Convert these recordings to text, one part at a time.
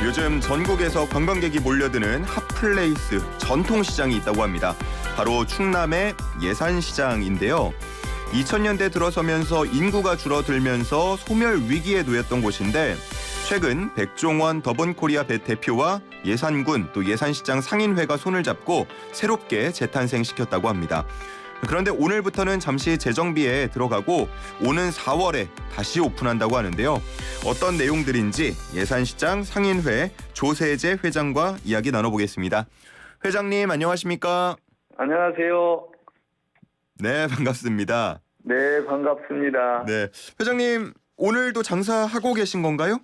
요즘 전국에서 관광객이 몰려드는 핫플레이스 전통시장이 있다고 합니다. 바로 충남의 예산시장인데요. 2000년대 들어서면서 인구가 줄어들면서 소멸 위기에 놓였던 곳인데 최근 백종원 더본코리아 대표와 예산군 또 예산시장 상인회가 손을 잡고 새롭게 재탄생시켰다고 합니다. 그런데 오늘부터는 잠시 재정비에 들어가고 오는 4월에 다시 오픈한다고 하는데요. 어떤 내용들인지 예산시장 상인회 조세재 회장과 이야기 나눠보겠습니다. 회장님 안녕하십니까? 안녕하세요. 네, 반갑습니다. 네, 반갑습니다. 네, 회장님 오늘도 장사하고 계신 건가요?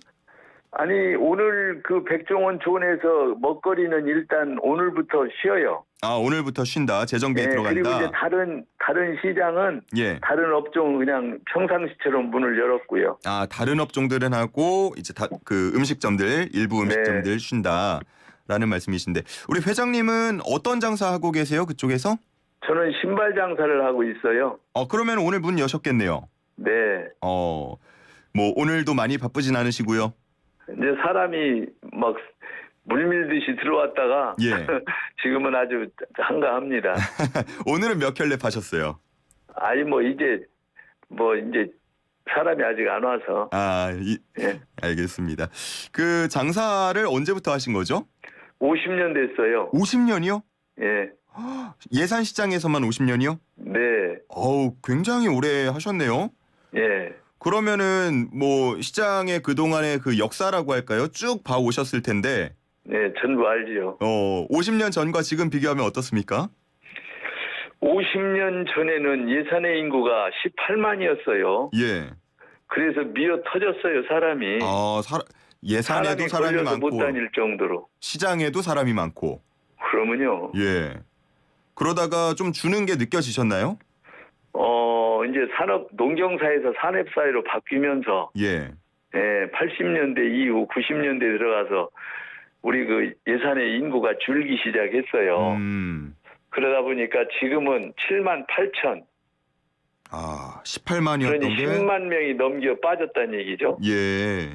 아니, 오늘 그 백종원 존에서 먹거리는 일단 오늘부터 쉬어요. 아, 오늘부터 쉰다. 재정비에 네, 들어간다. 그리고 이제 다른 시장은 예. 다른 업종은 그냥 평상시처럼 문을 열었고요. 아, 다른 업종들은 하고 이제 그 음식점들 일부 음식점들 쉰다라는 말씀이신데 우리 회장님은 어떤 장사하고 계세요? 그쪽에서? 저는 신발 장사를 하고 있어요. 그러면 오늘 문 여셨겠네요. 네. 뭐 오늘도 많이 바쁘진 않으시고요. 이제 사람이 막 물밀듯이 들어왔다가 예. 지금은 아주 한가합니다. 오늘은 몇 켤레 파셨어요? 아니 이제 사람이 아직 안 와서. 예. 알겠습니다. 그 장사를 언제부터 하신 거죠? 50년 됐어요. 50년이요? 예. 예산시장에서만 50년이요? 네. 굉장히 오래 하셨네요. 예. 그러면은 뭐 시장의 그동안의 그 역사라고 할까요? 쭉 봐오셨을 텐데 네, 전부 알지요. 50년 전과 지금 비교하면 어떻습니까? 50년 전에는 예산의 인구가 18만이었어요. 예. 그래서 미어 터졌어요, 사람이. 예산에도 사람이 많고 못 다닐 정도로. 시장에도 사람이 많고. 그러면요. 예. 그러다가 좀 주는 게 느껴지셨나요? 이제 농경사에서 산업사회로 바뀌면서 예. 80년대 이후 90년대 들어가서 우리 그 예산의 인구가 줄기 시작했어요. 그러다 보니까 지금은 7만 8천. 18만이었던 그러니 게 10만 명이 넘겨 빠졌다는 얘기죠. 예.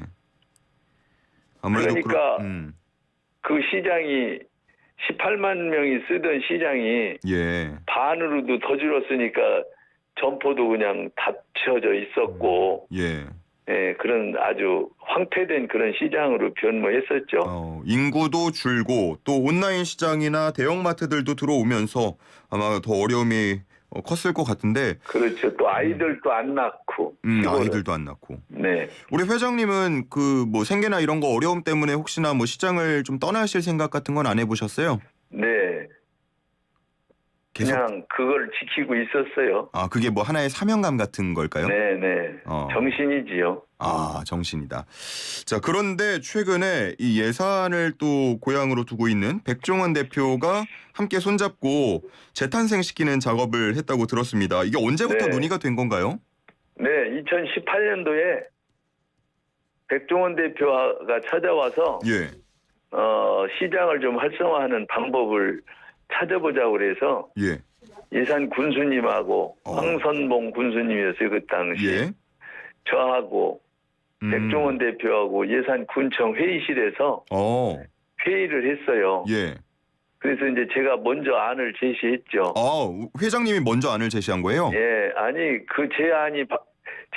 아무래도 그러니까 그 시장이 18만 명이 쓰던 시장이 예. 반으로도 더 줄었으니까 점포도 그냥 닫혀져 있었고 예. 그런 아주 황폐된 그런 시장으로 변모했었죠. 인구도 줄고 또 온라인 시장이나 대형마트들도 들어오면서 아마 더 어려움이 컸을 것 같은데. 그렇죠. 또 아이들도 안 낳고. 아이들도 안 낳고. 네. 우리 회장님은 그 뭐 생계나 이런 거 어려움 때문에 혹시나 뭐 시장을 좀 떠나실 생각 같은 건 안 해보셨어요? 네. 그냥 그걸 지키고 있었어요. 그게 뭐 하나의 사명감 같은 걸까요? 네네. 정신이지요. 정신이다. 자, 그런데 최근에 이 예산을 또 고향으로 두고 있는 백종원 대표가 함께 손잡고 재탄생시키는 작업을 했다고 들었습니다. 이게 언제부터 논의가 된 건가요? 네, 2018년도에 백종원 대표가 찾아와서 예. 시장을 좀 활성화하는 방법을 찾아보자고 그래서 예. 예산 군수님하고 황선봉 군수님이었어요, 그 당시. 예. 저하고 백종원 대표하고 예산 군청 회의실에서 회의를 했어요. 예. 그래서 이제 제가 먼저 안을 제시했죠. 회장님이 먼저 안을 제시한 거예요? 예, 아니 그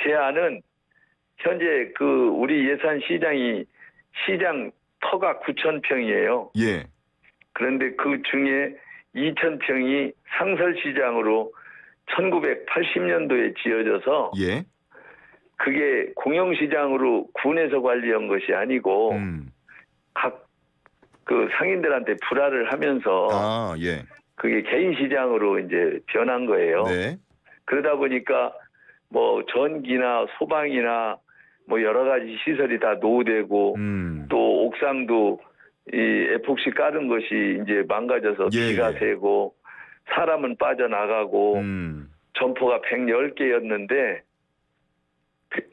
제안은 현재 그 우리 예산 시장이 시장 터가 9,000평이에요. 예. 그런데 그 중에 2,000평이 상설시장으로 1980년도에 지어져서 예. 그게 공영시장으로 군에서 관리한 것이 아니고 각 그 상인들한테 불화를 하면서 예. 그게 개인 시장으로 이제 변한 거예요. 네. 그러다 보니까 뭐 전기나 소방이나 뭐 여러 가지 시설이 다 노후되고 또 옥상도 이 에폭시 깔은 것이 이제 망가져서 비가 새고 사람은 빠져나가고 점포가 110개였는데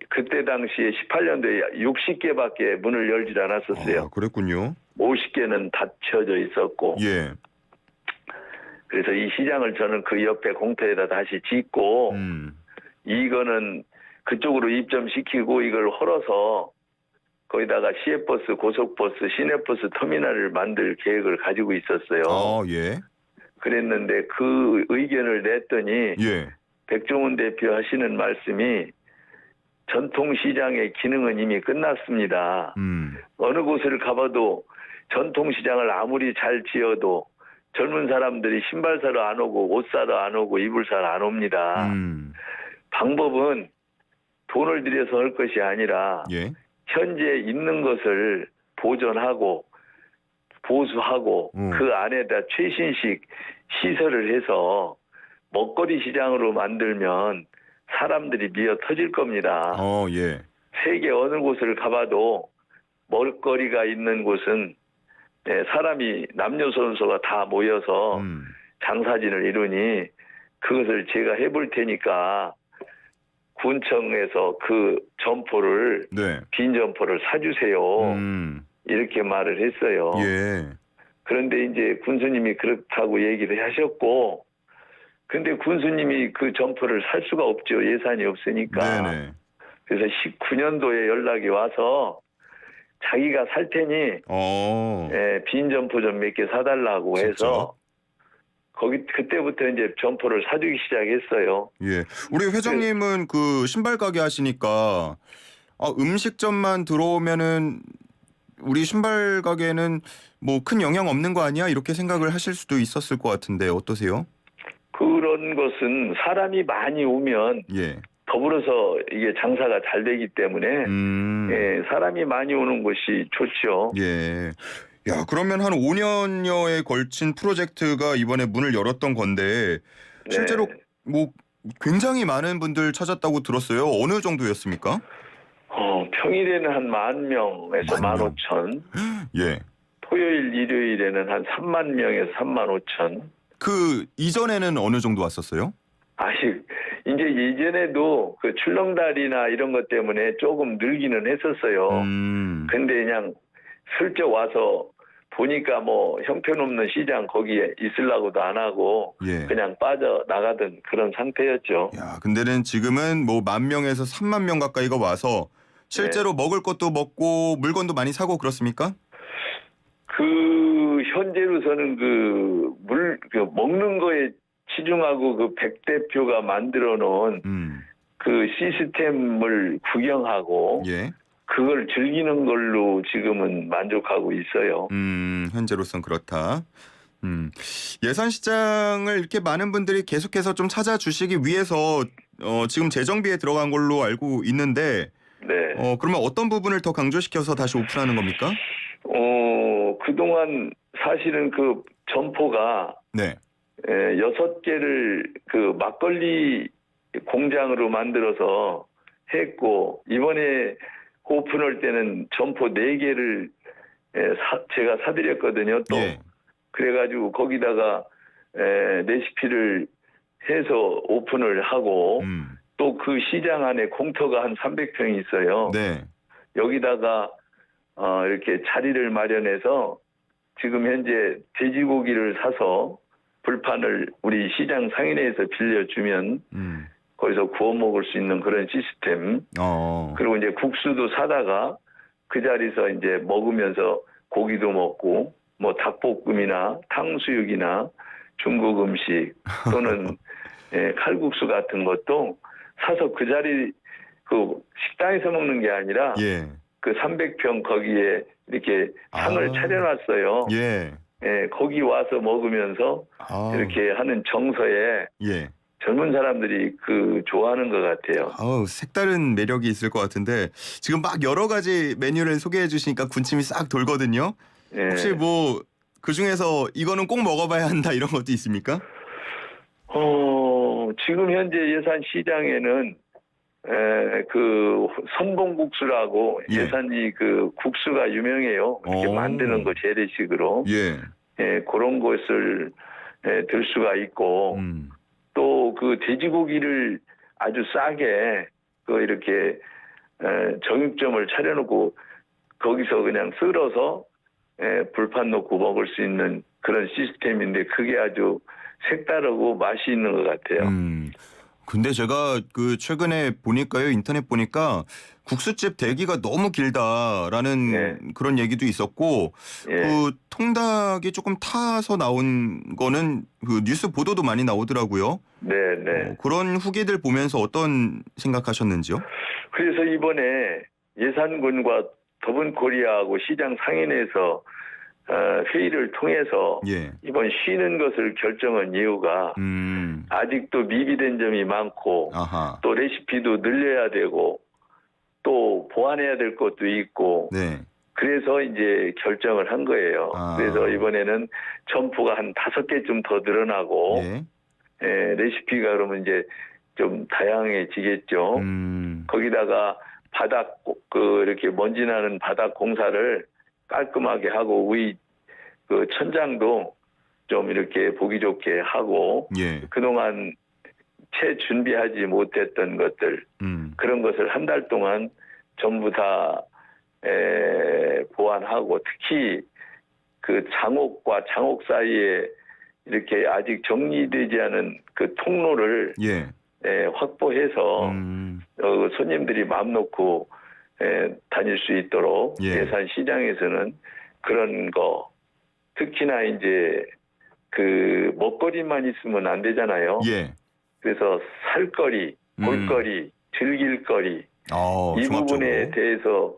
그때 당시에 18년도에 60개밖에 문을 열지 않았었어요. 그랬군요. 50개는 닫혀져 있었고. 예. 그래서 이 시장을 저는 그 옆에 공터에다 다시 짓고 이거는 그쪽으로 입점시키고 이걸 헐어서 거기다가 시외버스, 고속버스, 시내버스 터미널을 만들 계획을 가지고 있었어요. 예. 그랬는데 그 의견을 냈더니 예. 백종원 대표 하시는 말씀이 전통시장의 기능은 이미 끝났습니다. 어느 곳을 가봐도 전통시장을 아무리 잘 지어도 젊은 사람들이 신발 사러 안 오고 옷 사러 안 오고 이불 사러 안 옵니다. 방법은 돈을 들여서 할 것이 아니라 예. 현재 있는 것을 보존하고 보수하고 그 안에다 최신식 시설을 해서 먹거리 시장으로 만들면 사람들이 미어 터질 겁니다. 예. 세계 어느 곳을 가봐도 먹거리가 있는 곳은 사람이 남녀노소가 다 모여서 장사진을 이루니 그것을 제가 해볼 테니까 군청에서 그 점포를 네. 빈 점포를 사주세요. 이렇게 말을 했어요. 예. 그런데 이제 군수님이 그렇다고 얘기를 하셨고, 근데 군수님이 그 점포를 살 수가 없죠. 예산이 없으니까. 네네. 그래서 19년도에 연락이 와서 자기가 살 테니 빈 점포 좀 몇 개 사달라고 진짜? 해서 그때부터 이제 점포를 사주기 시작했어요. 예. 우리 회장님은 그 신발 가게 하시니까 음식점만 들어오면은 우리 신발 가게는 뭐 큰 영향 없는 거 아니야? 이렇게 생각을 하실 수도 있었을 것 같은데 어떠세요? 그런 것은 사람이 많이 오면 예. 더불어서 이게 장사가 잘 되기 때문에 사람이 많이 오는 곳이 좋죠. 예. 야, 그러면 한 5년여에 걸친 프로젝트가 이번에 문을 열었던 건데 실제로 뭐 굉장히 많은 분들 찾았다고 들었어요. 어느 정도였습니까? 평일에는 한 10,000명에서 15,000. 예. 토요일, 일요일에는 한 3만 명에서 3만 5천. 그 이전에는 어느 정도 왔었어요? 아직 이제 예전에도 그 출렁다리나 이런 것 때문에 조금 늘기는 했었어요. 근데 그냥 슬쩍 와서 보니까 뭐 형편없는 시장 거기에 있으려고도 안 하고 예. 그냥 빠져나가던 그런 상태였죠. 야, 근데는 지금은 뭐 10,000명에서 3만 명 가까이가 와서 실제로 먹을 것도 먹고 물건도 많이 사고 그렇습니까? 그 현재로서는 먹는 거에 치중하고 그 백 대표가 만들어 놓은 그 시스템을 구경하고 예. 그걸 즐기는 걸로 지금은 만족하고 있어요. 현재로선 그렇다. 예산시장을 이렇게 많은 분들이 계속해서 좀 찾아주시기 위해서 지금 재정비에 들어간 걸로 알고 있는데 네. 그러면 어떤 부분을 더 강조시켜서 다시 오픈하는 겁니까? 그동안 사실은 그 점포가 네. 6개를 그 막걸리 공장으로 만들어서 했고 이번에 오픈할 때는 점포 4개를 제가 사드렸거든요. 또 예. 그래가지고 거기다가 레시피를 해서 오픈을 하고 또 그 시장 안에 공터가 한 300평이 있어요. 네. 여기다가 이렇게 자리를 마련해서 지금 현재 돼지고기를 사서 불판을 우리 시장 상인회에서 빌려주면 거기서 구워 먹을 수 있는 그런 시스템. 그리고 이제 국수도 사다가 그 자리에서 이제 먹으면서 고기도 먹고 뭐 닭볶음이나 탕수육이나 중국 음식 또는 칼국수 같은 것도 사서 그 자리 그 식당에서 먹는 게 아니라 예. 그 300평 거기에 이렇게 상을 차려놨어요. 예. 거기 와서 먹으면서 이렇게 하는 정서에 예. 젊은 사람들이 그 좋아하는 것 같아요. 색다른 매력이 있을 것 같은데 지금 막 여러 가지 메뉴를 소개해 주시니까 군침이 싹 돌거든요. 혹시 뭐 그중에서 이거는 꼭 먹어봐야 한다 이런 것도 있습니까? 지금 현재 예산 시장에는 그 선봉국수라고 예산이 그 국수가 유명해요. 이렇게 만드는 거 재래식으로. 그런 것을 들 수가 있고 또 그 돼지고기를 아주 싸게 그 이렇게 정육점을 차려놓고 거기서 그냥 썰어서 불판 놓고 먹을 수 있는 그런 시스템인데 그게 아주 색다르고 맛이 있는 것 같아요. 근데 제가 그 최근에 보니까요, 인터넷 보니까 국수집 대기가 너무 길다라는 네. 그런 얘기도 있었고, 예. 그 통닭이 조금 타서 나온 거는 그 뉴스 보도도 많이 나오더라고요. 네, 네. 그런 후기들 보면서 어떤 생각하셨는지요? 그래서 이번에 예산군과 더본코리아하고 시장 상인회에서 회의를 통해서 예. 이번 쉬는 것을 결정한 이유가 아직도 미비된 점이 많고 아하. 또 레시피도 늘려야 되고 또 보완해야 될 것도 있고 네. 그래서 이제 결정을 한 거예요. 아. 그래서 이번에는 점포가 한 5개쯤 더 늘어나고 예. 레시피가 그러면 이제 좀 다양해지겠죠. 거기다가 바닥 이렇게 먼지 나는 바닥 공사를 깔끔하게 하고 위 그 천장도 좀 이렇게 보기 좋게 하고 예. 그동안 채 준비하지 못했던 것들 그런 것을 한 달 동안 전부 다 보완하고 특히 그 장옥과 장옥 사이에 이렇게 아직 정리되지 않은 그 통로를 예. 확보해서 손님들이 마음 놓고 다닐 수 있도록 예. 예산 시장에서는 그런 거 특히나 이제 그 먹거리만 있으면 안 되잖아요. 예. 그래서 살거리, 볼거리, 즐길거리 이 종합적으로. 부분에 대해서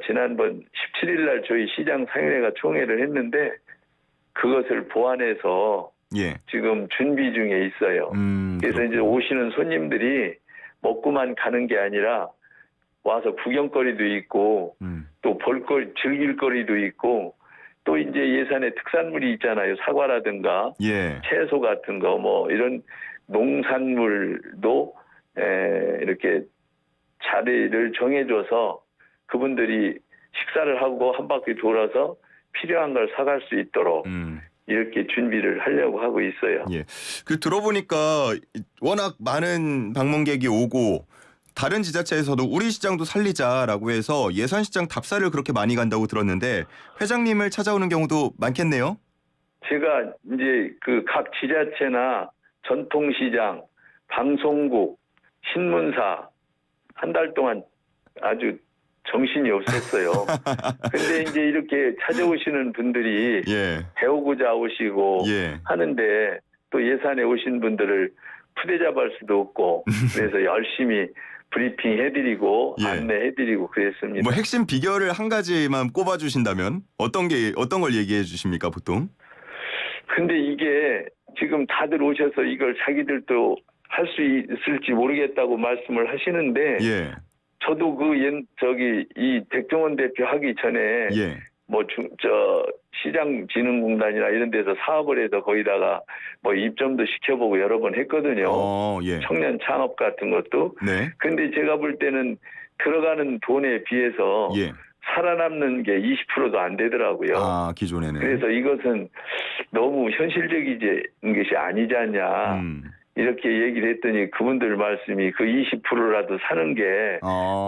지난번 17일 날 저희 시장 상인회가 총회를 했는데 그것을 보완해서 예. 지금 준비 중에 있어요. 그래서 그렇구나. 이제 오시는 손님들이 먹고만 가는 게 아니라 와서 구경거리도 있고 또 볼거리, 즐길거리도 있고 또 이제 예산에 특산물이 있잖아요. 사과라든가 예. 채소 같은 거 뭐 이런 농산물도 이렇게 자리를 정해줘서 그분들이 식사를 하고 한 바퀴 돌아서 필요한 걸 사갈 수 있도록 이렇게 준비를 하려고 하고 있어요. 예. 그 들어보니까 워낙 많은 방문객이 오고 다른 지자체에서도 우리 시장도 살리자라고 해서 예산시장 답사를 그렇게 많이 간다고 들었는데 회장님을 찾아오는 경우도 많겠네요. 제가 이제 그 각 지자체나 전통시장, 방송국, 신문사 한 달 동안 아주 정신이 없었어요. 근데 이제 이렇게 찾아오시는 분들이 예. 배우고자 오시고 예. 하는데 또 예산에 오신 분들을 푸대잡을 수도 없고 그래서 열심히 브리핑 해드리고 예. 안내해드리고 그랬습니다. 뭐 핵심 비결을 한 가지만 꼽아주신다면 어떤 걸 얘기해 주십니까 보통? 근데 이게 지금 다들 오셔서 이걸 자기들도 할 수 있을지 모르겠다고 말씀을 하시는데 예. 저도 이 백종원 대표 하기 전에 예. 시장진흥공단이나 이런 데서 사업을 해서 거기다가 뭐 입점도 시켜보고 여러 번 했거든요. 예. 청년 창업 같은 것도. 네. 근데 제가 볼 때는 들어가는 돈에 비해서 예. 살아남는 게 20%도 안 되더라고요. 기존에는. 그래서 이것은 너무 현실적이지 것이 아니지 않냐. 이렇게 얘기를 했더니 그분들 말씀이 그 20%라도 사는 게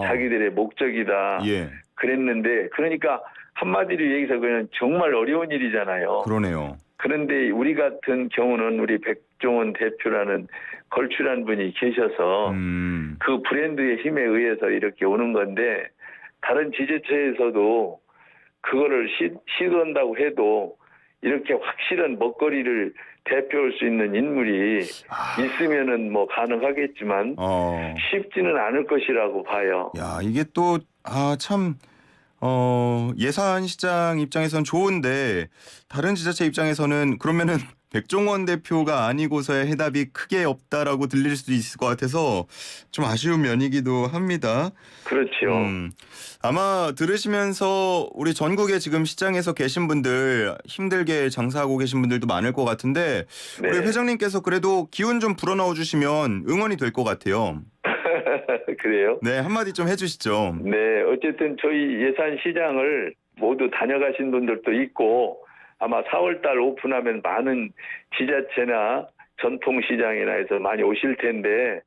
자기들의 목적이다. 예. 그랬는데 그러니까 한마디로 얘기해서 그냥 정말 어려운 일이잖아요. 그러네요. 그런데 우리 같은 경우는 우리 백종원 대표라는 걸출한 분이 계셔서 그 브랜드의 힘에 의해서 이렇게 오는 건데 다른 지자체에서도 그거를 시도한다고 해도 이렇게 확실한 먹거리를 대표할 수 있는 인물이 있으면은 뭐 가능하겠지만 쉽지는 않을 것이라고 봐요. 야, 이게 또 참 예산시장 입장에선 좋은데 다른 지자체 입장에서는 그러면은 백종원 대표가 아니고서야 해답이 크게 없다라고 들릴 수도 있을 것 같아서 좀 아쉬운 면이기도 합니다. 그렇죠. 아마 들으시면서 우리 전국에 지금 시장에서 계신 분들 힘들게 장사하고 계신 분들도 많을 것 같은데 네. 우리 회장님께서 그래도 기운 좀 불어넣어 주시면 응원이 될 것 같아요. 그래요? 네, 한마디 좀 해주시죠. 네, 어쨌든 저희 예산시장을 모두 다녀가신 분들도 있고 아마 4월달 오픈하면 많은 지자체나 전통시장이나 해서 많이 오실 텐데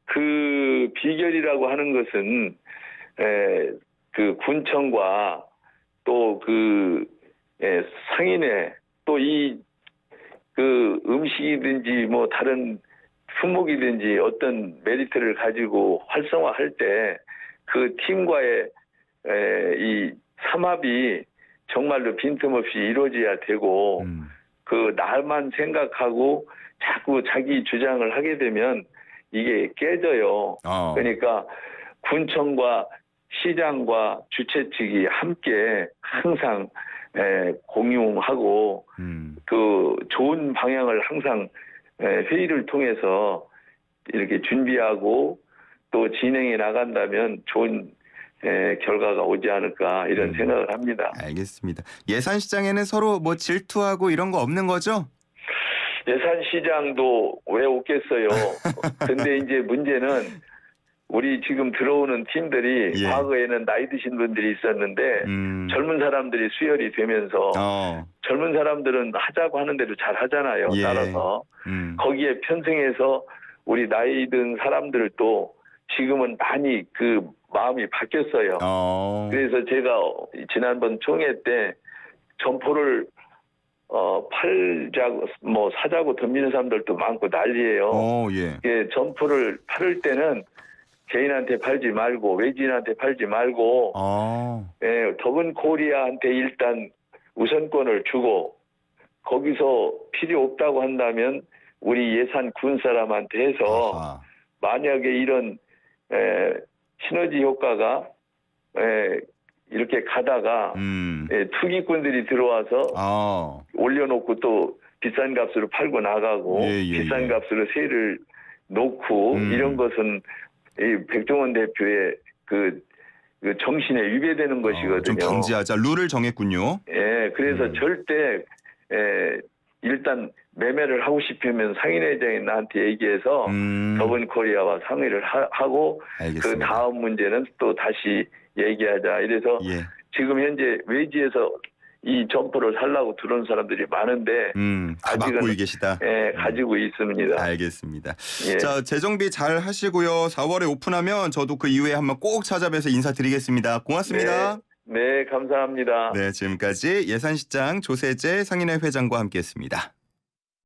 그 비결이라고 하는 것은 그 군청과 또 그 상인회 또 이 그 음식이든지 뭐 다른 품목이든지 어떤 메리트를 가지고 활성화할 때 그 팀과의 이 삼합이 정말로 빈틈없이 이루어져야 되고 그 나만 생각하고 자꾸 자기 주장을 하게 되면 이게 깨져요. 그러니까 군청과 시장과 주최 측이 함께 항상 공유하고 그 좋은 방향을 항상 회의를 통해서 이렇게 준비하고 또 진행해 나간다면 좋은 결과가 오지 않을까 이런 생각을 합니다. 알겠습니다. 예산시장에는 서로 뭐 질투하고 이런 거 없는 거죠? 예산시장도 왜 없겠어요. 근데 이제 문제는 우리 지금 들어오는 팀들이 예. 과거에는 나이 드신 분들이 있었는데 젊은 사람들이 수혈이 되면서 젊은 사람들은 하자고 하는 대로 잘 하잖아요. 예. 따라서 거기에 편승해서 우리 나이 든 사람들도 지금은 많이 그 마음이 바뀌었어요. 그래서 제가 지난번 총회 때 점포를 팔자고 뭐 사자고 덤비는 사람들도 많고 난리예요. 예, 점포를 팔을 때는 개인한테 팔지 말고 외지인한테 팔지 말고 더군 코리아한테 일단 우선권을 주고 거기서 필요 없다고 한다면 우리 예산 군 사람한테 해서 만약에 이런 시너지 효과가 이렇게 가다가 투기꾼들이 들어와서 올려놓고 또 비싼 값으로 팔고 나가고 비싼 값으로 세를 놓고 이런 것은 이 백종원 대표의 그 정신에 위배되는 것이거든요. 좀 방지하자 룰을 정했군요. 예, 그래서 절대 일단 매매를 하고 싶으면 상인회장이 나한테 얘기해서 더본코리아와 상의를 하고 그 다음 문제는 또 다시 얘기하자. 이래서 지금 현재 외지에서 이 점포를 살라고 들어온 사람들이 많은데 다 맡고 계시다. 가지고 있습니다. 알겠습니다. 자, 재정비 잘 하시고요. 4월에 오픈하면 저도 그 이후에 한번 꼭 찾아뵈서 인사드리겠습니다. 고맙습니다. 네, 감사합니다. 네, 지금까지 예산시장 조세재 상인회 회장과 함께했습니다.